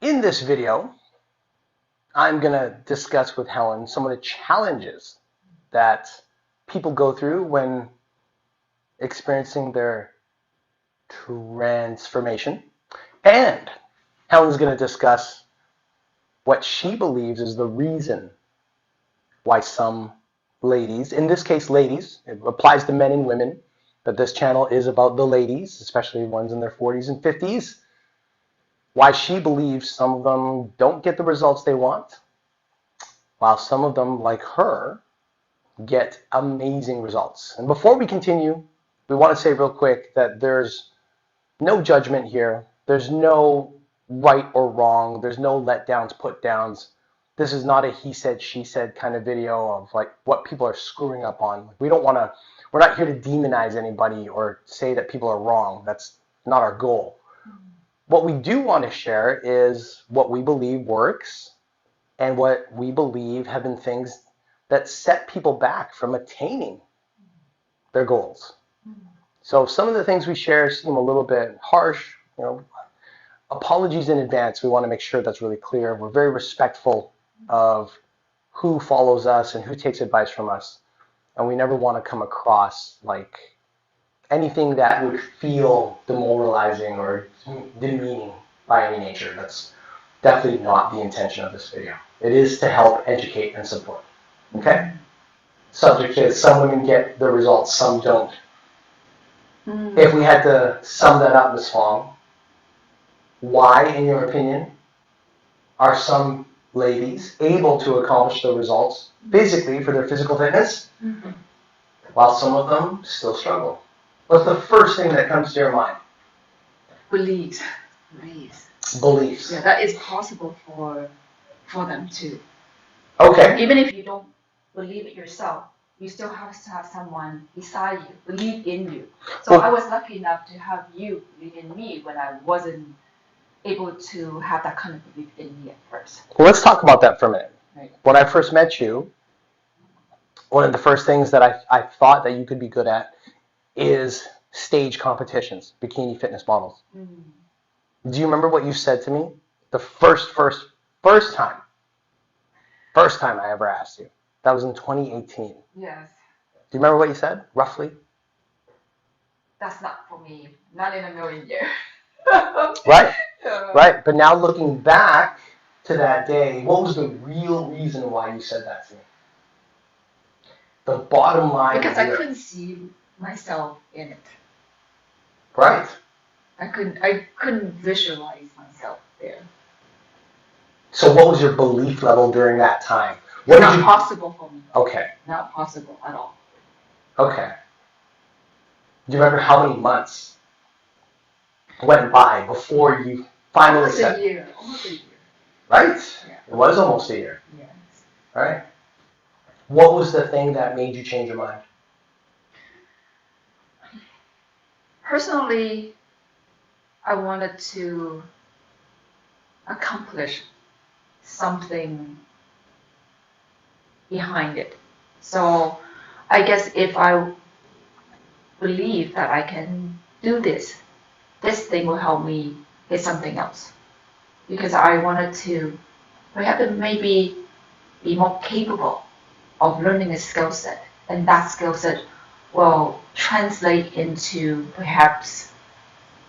In this video, I'm going to discuss with Helen some of the challenges that people go through when experiencing their transformation. And Helen's going to discuss what she believes is the reason why some ladies, in this case ladies, it applies to men and women, but this channel is about the ladies, especially ones in their 40s and 50s, why she believes some of them don't get the results they want, while some of them, like her, get amazing results. And before we continue, we want to say real quick that there's no judgment here. There's no right or wrong. There's no letdowns, put downs. This is not a he said, she said kind of video of like what people are screwing up on. We don't want to, we're not here to demonize anybody or say that people are wrong. That's not our goal. What we do want to share is what we believe works and what we believe have been things that set people back from attaining their goals. So some of the things we share seem a little bit harsh, apologies in advance. We want to make sure that's really clear. We're very respectful of who follows us and who takes advice from us. And we never want to come across like anything that would feel demoralizing or demeaning by any nature. That's definitely not the intention of this video. It is to help educate and support. Okay? Subject is some women get the results, some don't. If we had to sum that up, Ms. Fong, why, in your opinion, are some ladies able to accomplish the results physically for their physical fitness, while some of them still struggle? What's the first thing that comes to your mind? Beliefs. Beliefs. Yeah, that is possible for them too. Okay. Even if you don't believe it yourself, you still have to have someone beside you, believe in you. So I was lucky enough to have you believe in me when I wasn't able to have that kind of belief in me at first. Well, let's talk about that for a minute. Right. When I first met you, one of the first things that I thought that you could be good at is stage competitions, bikini fitness models. Do you remember what you said to me the first time I ever asked you? That was in 2018. Yes. Do you remember what you said, roughly? That's not for me. Not in a million years. Right. Right. But now looking back to that day, what was the real reason why you said that to me? The bottom line. Because I couldn't see myself in it. Right. I couldn't visualize myself there. So what was your belief level during that time? Not possible for me. Okay. Not possible at all. Okay. Do you remember how many months went by before you finally said? Almost a year. Right? Yeah. It was almost a year. Yes. Right? What was the thing that made you change your mind? Personally, I wanted to accomplish something behind it. So I guess if I believe that I can do this thing will help me get something else. Because I wanted to perhaps maybe be more capable of learning a skill set. And that skill set will translate into perhaps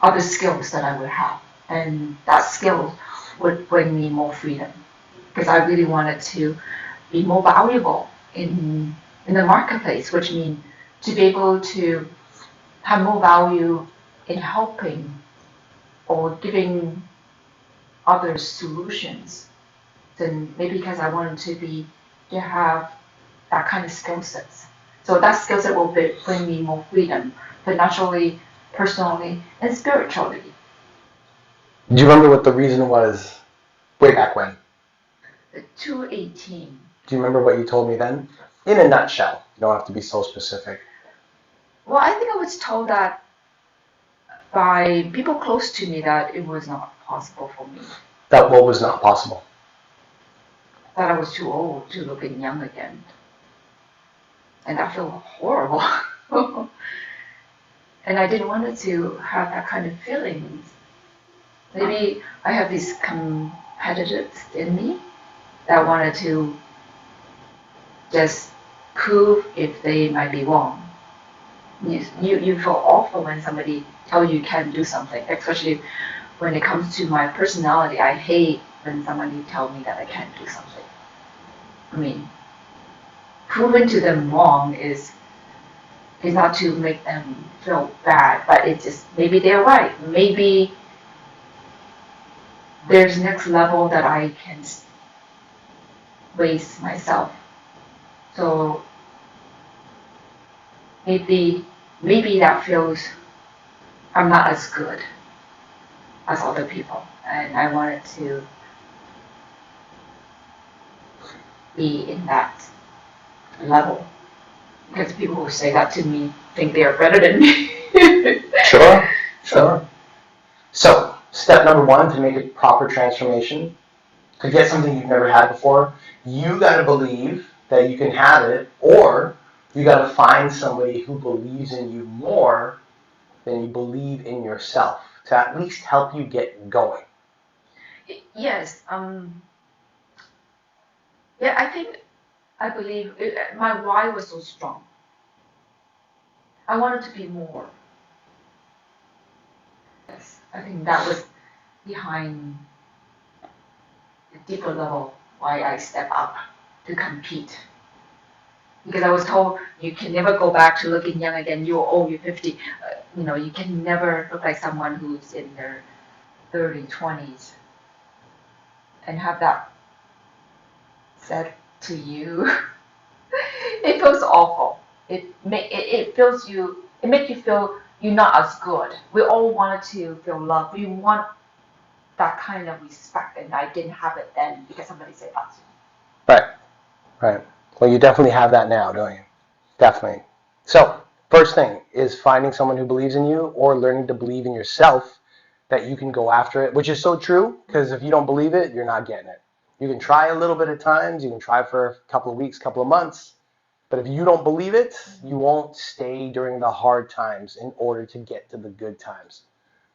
other skills that I would have. And that skill would bring me more freedom. Because I really wanted to be more valuable in the marketplace, which means to be able to have more value in helping or giving others solutions. Then maybe because I wanted to have that kind of skill sets. So that skill set will bring me more freedom, financially, personally, and spiritually. Do you remember what the reason was way back when? 2018. Do you remember what you told me then? In a nutshell. You don't have to be so specific. Well, I think I was told that by people close to me that it was not possible for me. That what was not possible? That I was too old to look young again. And that felt horrible. And I didn't want to have that kind of feelings. Maybe I have this competitive in me that wanted to just prove if they might be wrong. You feel awful when somebody tells you can't do something, especially when it comes to my personality. I hate when somebody tells me that I can't do something. I mean, proving to them wrong is not to make them feel bad, but it's just maybe they're right. Maybe there's next level that I can raise myself. So maybe that feels I'm not as good as other people, and I wanted to be in that level because people who say that to me think they are better than me. Sure. So, step number one to make a proper transformation, to get something you've never had before, you got to believe that you can have it, or you got to find somebody who believes in you more than you believe in yourself to at least help you get going. Yes. Yeah, I believe my why was so strong. I wanted to be more. Yes, I think that was behind the deeper level why I step up to compete. Because I was told you can never go back to looking young again. You're old. You're 50. You can never look like someone who's in their 30s, 20s, and have that said to you. It feels awful. It feels you. It makes you feel you're not as good. We all wanted to feel love. We want that kind of respect, and I didn't have it then because somebody said that. Right. Well, you definitely have that now, don't you? Definitely. So, first thing is finding someone who believes in you or learning to believe in yourself that you can go after it, which is so true because if you don't believe it, you're not getting it. You can try a little bit at times, you can try for a couple of weeks, couple of months, but if you don't believe it, you won't stay during the hard times in order to get to the good times.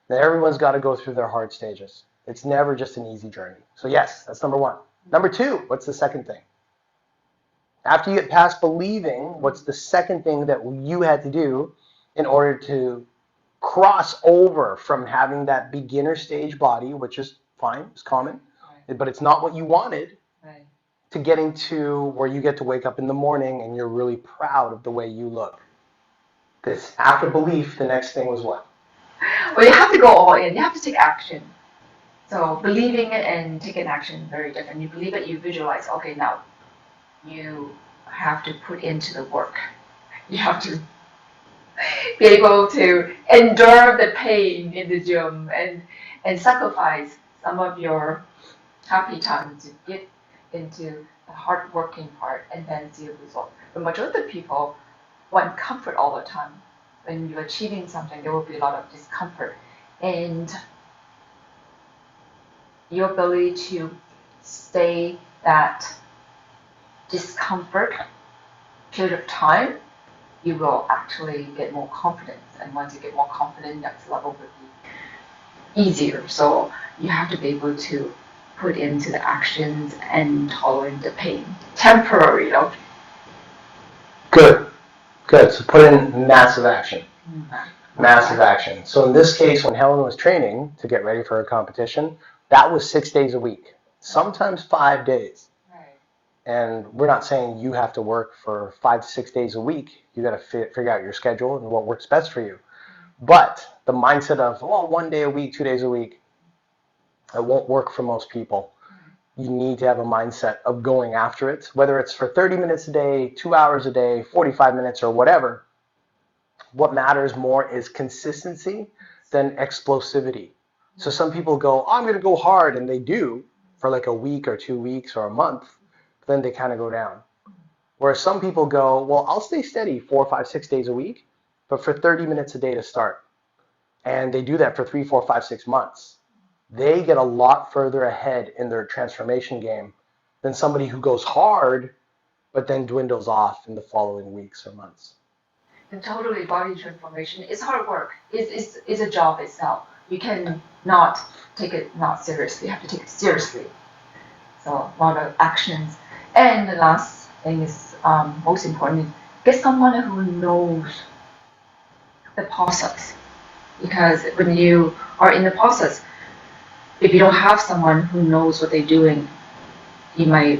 Now, everyone's got to go through their hard stages. It's never just an easy journey. So yes, that's number one. Number two, what's the second thing? After you get past believing, what's the second thing that you had to do in order to cross over from having that beginner stage body, which is fine, it's common, but it's not what you wanted, to getting to where you get to wake up in the morning and you're really proud of the way you look? This after belief, the next thing was what? Well, you have to go all in. You have to take action. So believing it and taking action very different. You believe it, you visualize. Okay, now you have to put into the work. You have to be able to endure the pain in the gym and sacrifice some of your happy time to get into the hard working part and then see a result. The majority of people want comfort all the time. When you're achieving something, there will be a lot of discomfort. And your ability to stay that discomfort period of time, you will actually get more confidence. And once you get more confident, next level will be easier. So you have to be able to put into the actions and tolerate the pain. Temporary, Good. So put in massive action. Massive action. So in this case, when Helen was training to get ready for her competition, that was 6 days a week, sometimes 5 days. And we're not saying you have to work for 5 to 6 days a week. You got to figure out your schedule and what works best for you. But the mindset of, 1 day a week, 2 days a week, it won't work for most people. You need to have a mindset of going after it, whether it's for 30 minutes a day, 2 hours a day, 45 minutes, or whatever. What matters more is consistency than explosivity. So some people go, I'm going to go hard, and they do for like a week or 2 weeks or a month, then they kind of go down. Whereas some people go, well, I'll stay steady 4, 5, 6 days a week, but for 30 minutes a day to start. And they do that for 3, 4, 5, 6 months. They get a lot further ahead in their transformation game than somebody who goes hard, but then dwindles off in the following weeks or months. And totally body transformation is hard work. It's a job itself. You can not take it not seriously. You have to take it seriously. So a lot of actions. And the last thing is most important, get someone who knows the process. Because when you are in the process, if you don't have someone who knows what they're doing, you might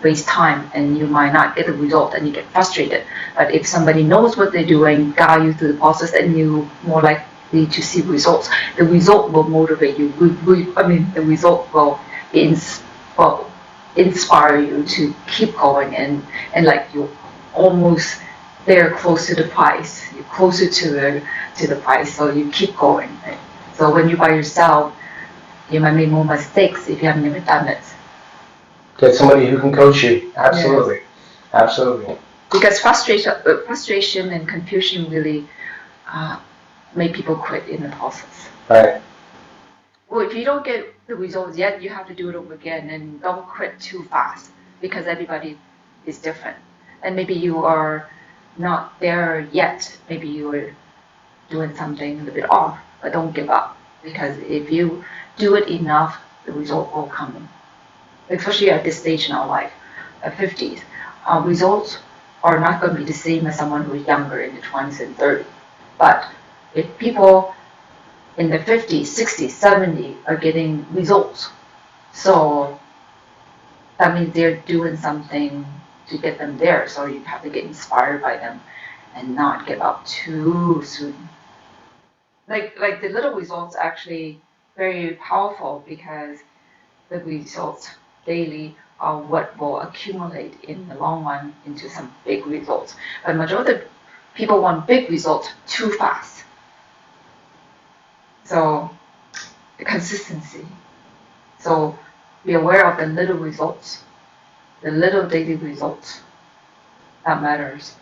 waste time and you might not get the result and you get frustrated. But if somebody knows what they're doing, guide you through the process, then you're more likely to see results. The result will motivate you. The result will, will inspire you to keep going and like you're almost there close to the price. You're closer to the price, so you keep going. Right? So when you're by yourself, you might make more mistakes if you have never done it. Get somebody who can coach you. Absolutely. Yes. Absolutely. Because frustration and confusion really make people quit in the process. Right. Well, if you don't get the results yet, you have to do it over again, and don't quit too fast because everybody is different. And maybe you are not there yet. Maybe you are doing something a little bit off, but don't give up because if you do it enough, the result will come. Especially at this stage in our life, at 50s, results are not going to be the same as someone who is younger in the 20s and 30s. But if people in the 50s, 60s, 70s are getting results, so that means they're doing something to get them there. So you have to get inspired by them and not give up too soon. Like the little results actually very powerful because the results daily are what will accumulate in the long run into some big results. But majority of people want big results too fast. So the consistency. So be aware of the little results, the little daily results. That matters.